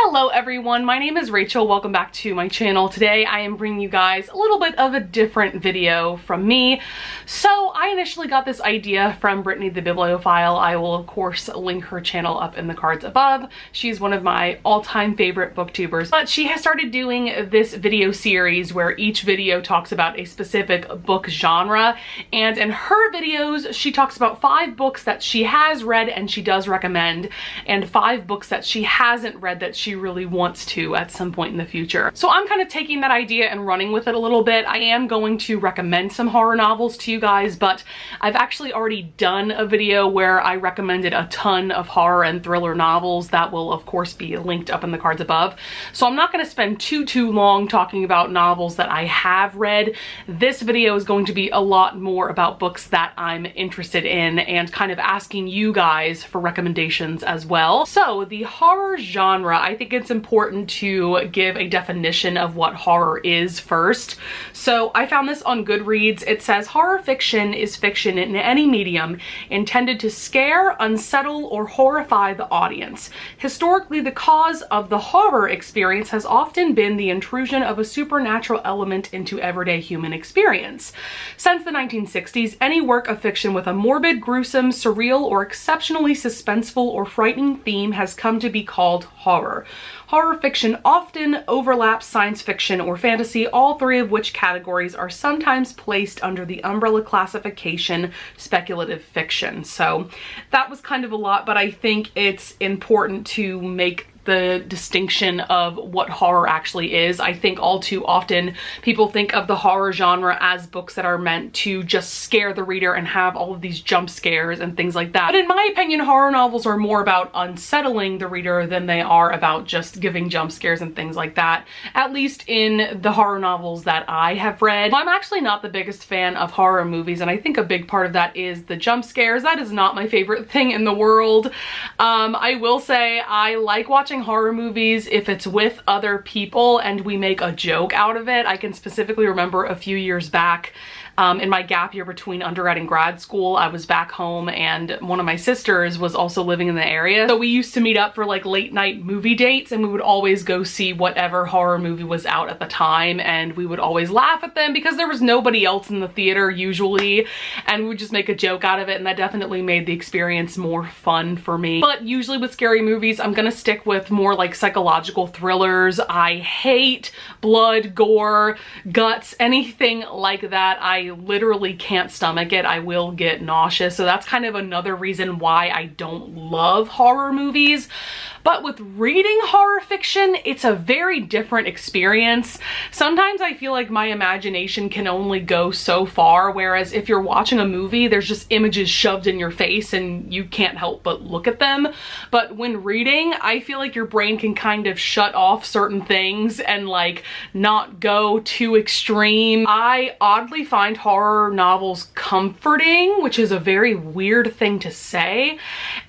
Hello everyone, my name is Rachel. Welcome back to my channel. Today I am bringing you guys a little bit of a different video from me. So I initially got this idea from Brittany the Bibliophile. I will of course link her channel up in the cards above. She's one of my all-time favorite booktubers, but she has started doing this video series where each video talks about a specific book genre, and in her videos she talks about 5 books that she has read and she does recommend, and 5 books that she hasn't read that she really wants to at some point in the future. So I'm kind of taking that idea and running with it a little bit. I am going to recommend some horror novels to you guys, but I've actually already done a video where I recommended a ton of horror and thriller novels that will of course be linked up in the cards above. So I'm not going to spend too long talking about novels that I have read. This video is going to be a lot more about books that I'm interested in and kind of asking you guys for recommendations as well. So the horror genre, I think it's important to give a definition of what horror is first. So I found this on Goodreads. It says horror fiction is fiction in any medium intended to scare, unsettle, or horrify the audience. Historically, the cause of the horror experience has often been the intrusion of a supernatural element into everyday human experience. Since the 1960s, any work of fiction with a morbid, gruesome, surreal, or exceptionally suspenseful or frightening theme has come to be called horror. Horror fiction often overlaps science fiction or fantasy, all 3 of which categories are sometimes placed under the umbrella classification speculative fiction. So that was kind of a lot, but I think it's important to make the distinction of what horror actually is. I think all too often people think of the horror genre as books that are meant to just scare the reader and have all of these jump scares and things like that. But in my opinion, horror novels are more about unsettling the reader than they are about just giving jump scares and things like that, at least in the horror novels that I have read. I'm actually not the biggest fan of horror movies, and I think a big part of that is the jump scares. That is not my favorite thing in the world. I will say I like watching horror movies if it's with other people and we make a joke out of it. I can specifically remember a few years back in my gap year between undergrad and grad school, I was back home and one of my sisters was also living in the area. So we used to meet up for like late night movie dates, and we would always go see whatever horror movie was out at the time, and we would always laugh at them because there was nobody else in the theater usually, and we would just make a joke out of it, and that definitely made the experience more fun for me. But usually with scary movies, I'm gonna stick with more like psychological thrillers. I hate blood, gore, guts, anything like that. I literally can't stomach it. I will get nauseous. So that's kind of another reason why I don't love horror movies. But with reading horror fiction, it's a very different experience. Sometimes I feel like my imagination can only go so far, whereas if you're watching a movie, there's just images shoved in your face and you can't help but look at them. But when reading, I feel like your brain can kind of shut off certain things and like not go too extreme. I oddly find horror novels comforting, which is a very weird thing to say.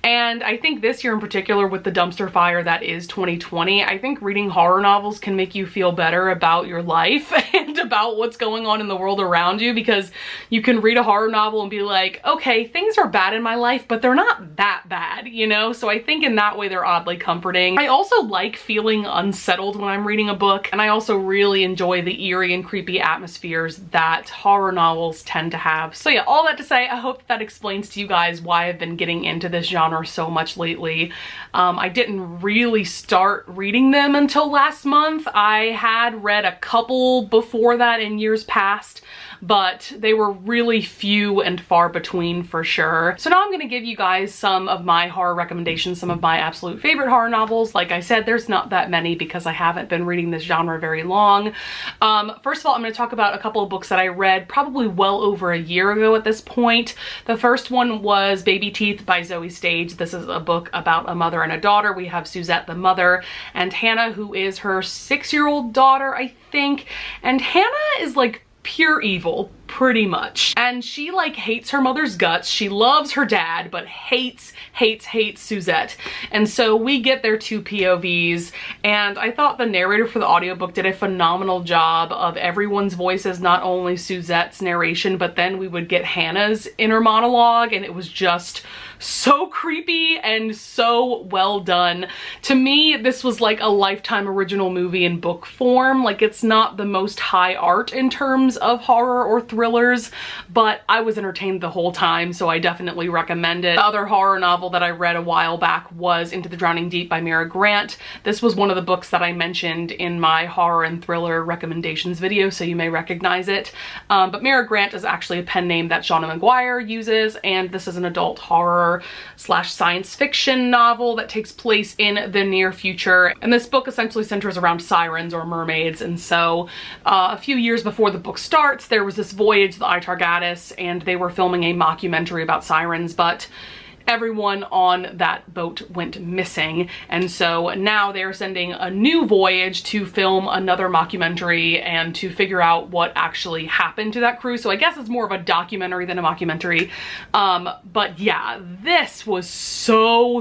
And I think this year in particular, with the dumpster fire that is 2020, I think reading horror novels can make you feel better about your life and about what's going on in the world around you, because you can read a horror novel and be like, okay, things are bad in my life, but they're not that bad, you know? So I think in that way they're oddly comforting. I also like feeling unsettled when I'm reading a book, and I also really enjoy the eerie and creepy atmospheres that horror novels tend to have. So yeah, all that to say, I hope that explains to you guys why I've been getting into this genre so much lately. I didn't really start reading them until last month. I had read a couple before that in years past, but they were really few and far between for sure. So now I'm gonna give you guys some of my horror recommendations, some of my absolute favorite horror novels. Like I said, there's not that many because I haven't been reading this genre very long. First of all, I'm gonna talk about a couple of books that I read probably well over a year ago at this point. The first one was Baby Teeth by Zoe Stage. This is a book about a mother and a daughter. We have Suzette, the mother, and Hannah, who is her 6-year-old daughter, I think. And Hannah is like pure evil, pretty much. And she like hates her mother's guts. She loves her dad, but hates Suzette. And so we get their 2 POVs, and I thought the narrator for the audiobook did a phenomenal job of everyone's voices, not only Suzette's narration, but then we would get Hannah's inner monologue, and it was just so creepy and so well done. To me, this was like a Lifetime original movie in book form. Like, it's not the most high art in terms of horror or thrillers, but I was entertained the whole time, so I definitely recommend it. The other horror novel that I read a while back was Into the Drowning Deep by Mira Grant. This was one of the books that I mentioned in my horror and thriller recommendations video, so you may recognize it. But Mira Grant is actually a pen name that Shauna Maguire uses, and this is an adult horror slash science fiction novel that takes place in the near future. And this book essentially centers around sirens or mermaids. And so a few years before the book starts, there was this voyage, the Itargatis, and they were filming a mockumentary about sirens, but everyone on that boat went missing, and so now they're sending a new voyage to film another mockumentary and to figure out what actually happened to that crew. So I guess it's more of a documentary than a mockumentary. But yeah, this was so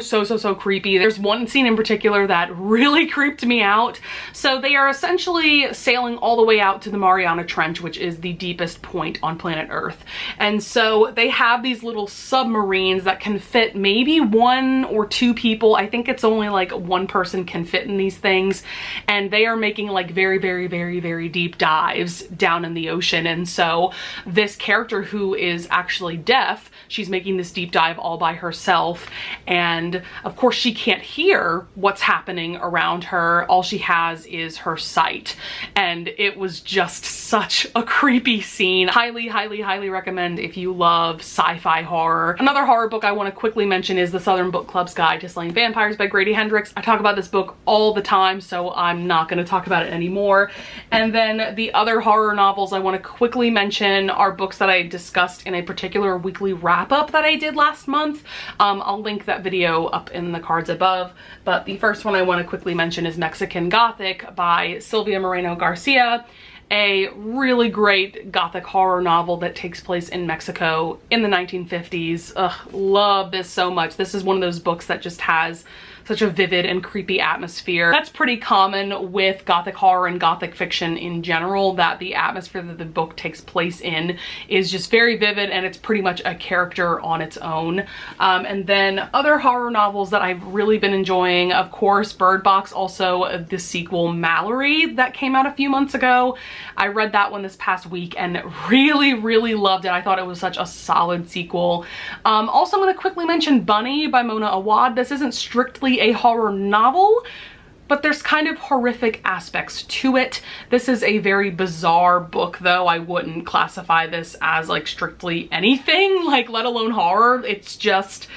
creepy. There's one scene in particular that really creeped me out. So they are essentially sailing all the way out to the Mariana Trench, which is the deepest point on planet Earth. And so they have these little submarines that can fit maybe 1 or 2 people. I think it's only like 1 person can fit in these things, and they are making like very deep dives down in the ocean. And so this character, who is actually deaf, she's making this deep dive all by herself, and of course she can't hear what's happening around her. All she has is her sight, and it was just such a creepy scene. Highly recommend if you love sci-fi horror. Another horror book I want to quickly mention is The Southern Book Club's Guide to Slaying Vampires by Grady Hendrix. I talk about this book all the time, so I'm not going to talk about it anymore. And then the other horror novels I want to quickly mention are books that I discussed in a particular weekly wrap-up that I did last month. I'll link that video up in the cards above, but the first one I want to quickly mention is Mexican Gothic by Silvia Moreno Garcia. A really great Gothic horror novel that takes place in Mexico in the 1950s. Ugh, love this so much. This is one of those books that just has such a vivid and creepy atmosphere. That's pretty common with Gothic horror and Gothic fiction in general, that the atmosphere that the book takes place in is just very vivid, and it's pretty much a character on its own. And then other horror novels that I've really been enjoying, of course, Bird Box, also the sequel Mallory that came out a few months ago. I read that one this past week and really loved it. I thought it was such a solid sequel. Also, I'm going to quickly mention Bunny by Mona Awad. This isn't strictly a horror novel, but there's kind of horrific aspects to it. This is a very bizarre book, though. I wouldn't classify this as like strictly anything, like let alone horror. It's just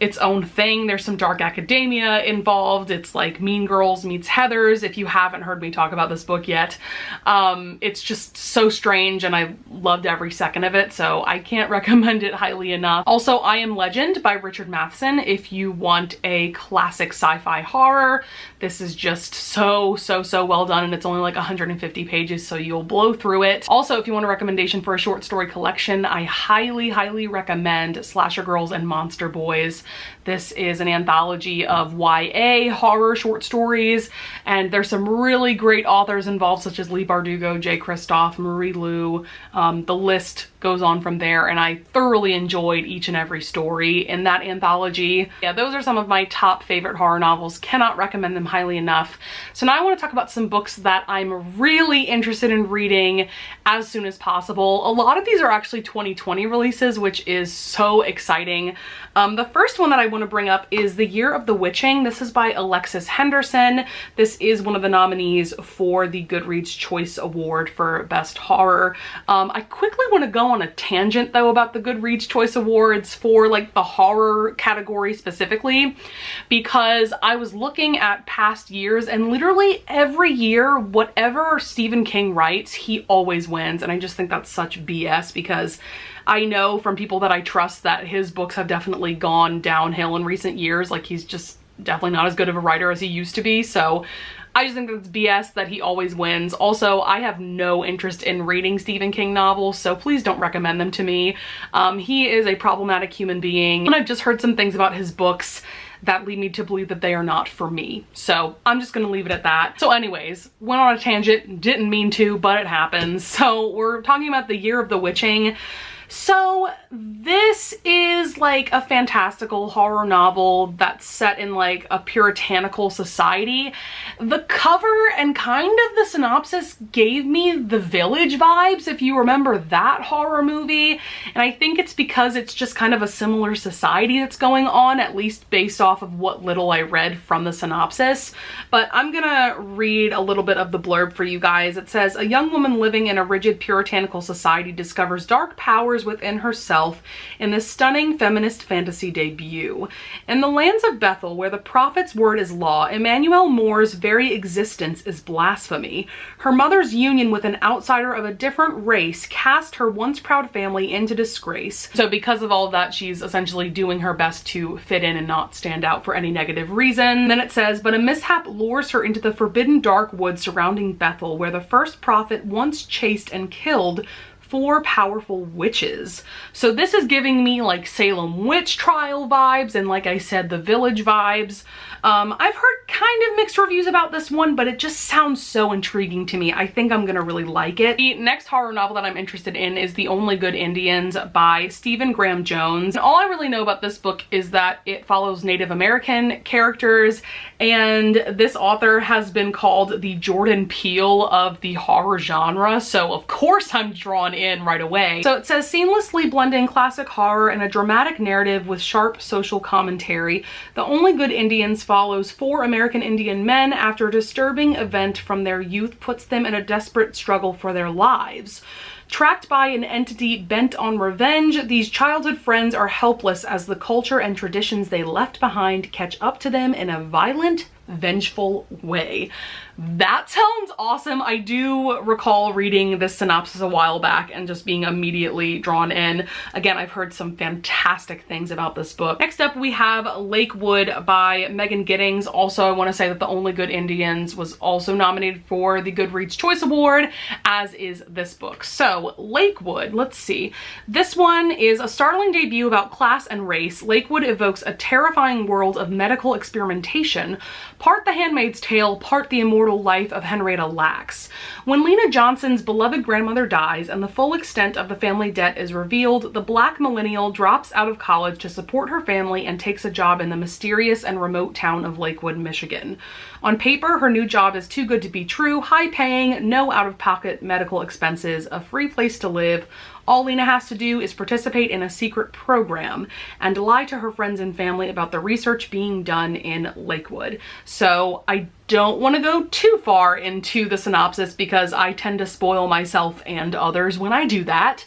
its own thing. There's some dark academia involved. It's like Mean Girls meets Heathers, if you haven't heard me talk about this book yet. It's just so strange, and I loved every second of it, so I can't recommend it highly enough. Also, I Am Legend by Richard Matheson, if you want a classic sci-fi horror. This is just so well done, and it's only like 150 pages, so you'll blow through it. Also, if you want a recommendation for a short story collection, I highly recommend Slasher Girls and Monster Boys. This is an anthology of YA horror short stories, and there's some really great authors involved, such as Lee Bardugo, Jay Kristoff, Marie Lu. The list goes on from there, and I thoroughly enjoyed each and every story in that anthology. Yeah, those are some of my top favorite horror novels. Cannot recommend them highly enough. So now I want to talk about some books that I'm really interested in reading as soon as possible. A lot of these are actually 2020 releases, which is so exciting. The first one that I want to bring up is The Year of the Witching. This is by Alexis Henderson. This is one of the nominees for the Goodreads Choice Award for Best Horror. I quickly want to go on a tangent, though, about the Goodreads Choice Awards for like the horror category specifically, because I was looking at past years, and literally every year, whatever Stephen King writes, he always wins. And I just think that's such BS, because I know from people that I trust that his books have definitely gone downhill in recent years. Like, he's just definitely not as good of a writer as he used to be. So I just think that's BS that he always wins. Also, I have no interest in reading Stephen King novels, so please don't recommend them to me. He is a problematic human being, and I've just heard some things about his books that lead me to believe that they are not for me. So I'm just gonna leave it at that. So anyways, went on a tangent, didn't mean to, but it happens. So we're talking about The Year of the Witching. So this is like a fantastical horror novel that's set in like a puritanical society. The cover and kind of the synopsis gave me The Village vibes, if you remember that horror movie. And I think it's because it's just kind of a similar society that's going on, at least based off of what little I read from the synopsis. But I'm gonna read a little bit of the blurb for you guys. It says, a young woman living in a rigid puritanical society discovers dark powers within herself in this stunning feminist fantasy debut. In the lands of Bethel, where the prophet's word is law, Emmanuel Moore's very existence is blasphemy. Her mother's union with an outsider of a different race cast her once proud family into disgrace. So because of all of that, she's essentially doing her best to fit in and not stand out for any negative reason. Then it says, but a mishap lures her into the forbidden dark woods surrounding Bethel, where the first prophet once chased and killed 4 powerful witches. So this is giving me like Salem witch trial vibes and, like I said, The Village vibes. I've heard kind of mixed reviews about this one, but it just sounds so intriguing to me. I think I'm gonna really like it. The next horror novel that I'm interested in is The Only Good Indians by Stephen Graham Jones. And all I really know about this book is that it follows Native American characters, and this author has been called the Jordan Peele of the horror genre, so of course I'm drawn in right away. So it says, seamlessly blending classic horror and a dramatic narrative with sharp social commentary, The Only Good Indians follows 4 American Indian men after a disturbing event from their youth puts them in a desperate struggle for their lives. Tracked by an entity bent on revenge, these childhood friends are helpless as the culture and traditions they left behind catch up to them in a violent, vengeful way. That sounds awesome. I do recall reading this synopsis a while back and just being immediately drawn in. Again, I've heard some fantastic things about this book. Next up, we have Lakewood by Megan Giddings. Also, I want to say that The Only Good Indians was also nominated for the Goodreads Choice Award, as is this book. So Lakewood, let's see. This one is a startling debut about class and race. Lakewood evokes a terrifying world of medical experimentation, part The Handmaid's Tale, part the immortal life of Henrietta Lacks. When Lena Johnson's beloved grandmother dies and the full extent of the family debt is revealed, the Black millennial drops out of college to support her family and takes a job in the mysterious and remote town of Lakewood, Michigan. On paper, her new job is too good to be true, high-paying, no out-of-pocket medical expenses, a free place to live. All Lena has to do is participate in a secret program and lie to her friends and family about the research being done in Lakewood. So I don't want to go too far into the synopsis because I tend to spoil myself and others when I do that.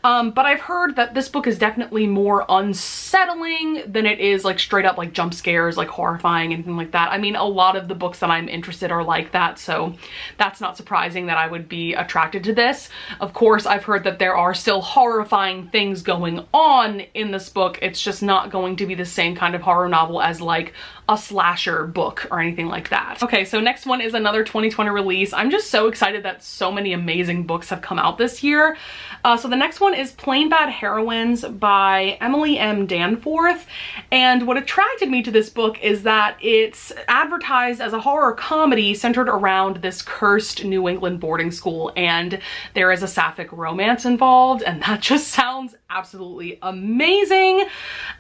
But I've heard that this book is definitely more unsettling than it is like straight up like jump scares, like horrifying, anything like that. I mean, a lot of the books that I'm interested are like that, so that's not surprising that I would be attracted to this. Of course, I've heard that there are still horrifying things going on in this book. It's just not going to be the same kind of horror novel as like a slasher book or anything like that. Okay, so next one is another 2020 release. I'm just so excited that so many amazing books have come out this year. So the next one is Plain Bad Heroines by Emily M. Danforth. And what attracted me to this book is that it's advertised as a horror comedy centered around this cursed New England boarding school, and there is a sapphic romance involved, and that just sounds absolutely amazing.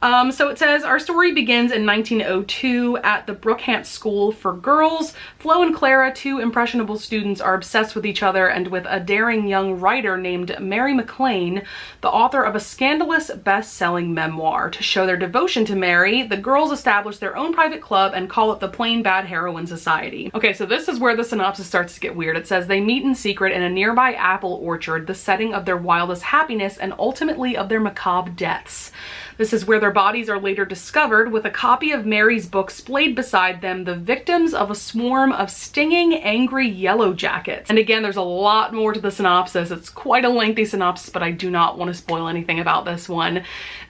So it says, our story begins in 1902 at the Brookhant School for Girls. Flo and Clara, 2 impressionable students, are obsessed with each other and with a daring young writer named Mary McLean, the author of a scandalous best-selling memoir. To show their devotion to Mary, the girls establish their own private club and call it the Plain Bad Heroine Society. Okay, so this is where the synopsis starts to get weird. It says, they meet in secret in a nearby apple orchard, the setting of their wildest happiness and ultimately of their macabre deaths. This is where their bodies are later discovered, with a copy of Mary's book splayed beside them, the victims of a swarm of stinging, angry yellow jackets. And again, there's a lot more to the synopsis. It's quite a lengthy synopsis, but I do not want to spoil anything about this one.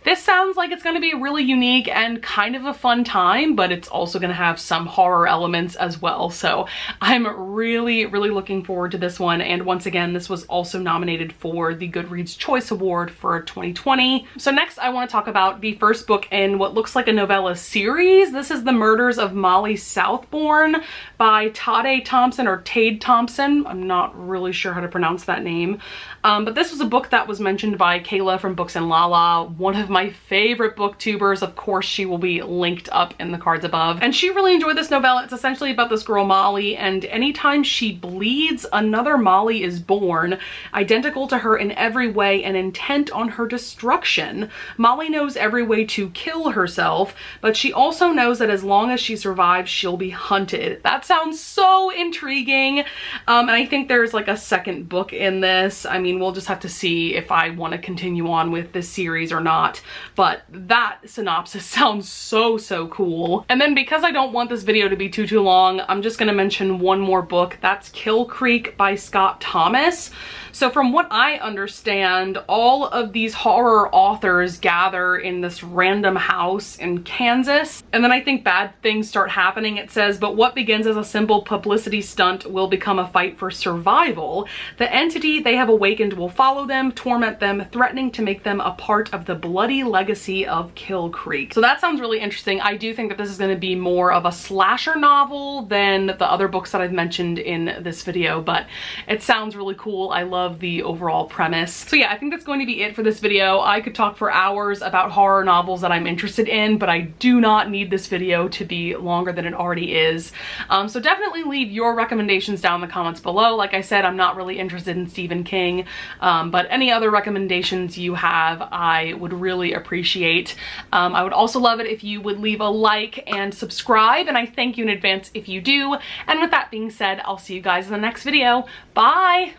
This sounds like it's going to be really unique and kind of a fun time, but it's also going to have some horror elements as well. So I'm really, really looking forward to this one. And once again, this was also nominated for the Goodreads Choice Award for 2020. So next I want to talk about about the first book in what looks like a novella series. This is The Murders of Molly Southbourne by Tade Thompson or Tade Thompson. I'm not really sure how to pronounce that name. But this was a book that was mentioned by Kayla from Books and Lala, one of my favorite booktubers. Of course, she will be linked up in the cards above. And she really enjoyed this novella. It's essentially about this girl, Molly, and anytime she bleeds, another Molly is born, identical to her in every way and intent on her destruction. Molly knows every way to kill herself, but she also knows that as long as she survives, she'll be hunted. That sounds so intriguing. And I think there's like a second book in this. I mean, we'll just have to see if I want to continue on with this series or not, but that synopsis sounds so cool. And then because I don't want this video to be too long, I'm just going to mention one more book. That's Kill Creek by Scott Thomas. So from what I understand, all of these horror authors gather in this random house in Kansas, and then I think bad things start happening. It says, but what begins as a simple publicity stunt will become a fight for survival. The entity they have awakened will follow them, torment them, threatening to make them a part of the bloody legacy of Kill Creek. So that sounds really interesting. I do think that this is going to be more of a slasher novel than the other books that I've mentioned in this video, but it sounds really cool. I love the overall premise. So yeah, I think that's going to be it for this video. I could talk for hours about horror novels that I'm interested in, but I do not need this video to be longer than it already is. So definitely leave your recommendations down in the comments below. Like I said, I'm not really interested in Stephen King, but any other recommendations you have, I would really appreciate. I would also love it if you would leave a like and subscribe, and I thank you in advance if you do. And with that being said, I'll see you guys in the next video. Bye!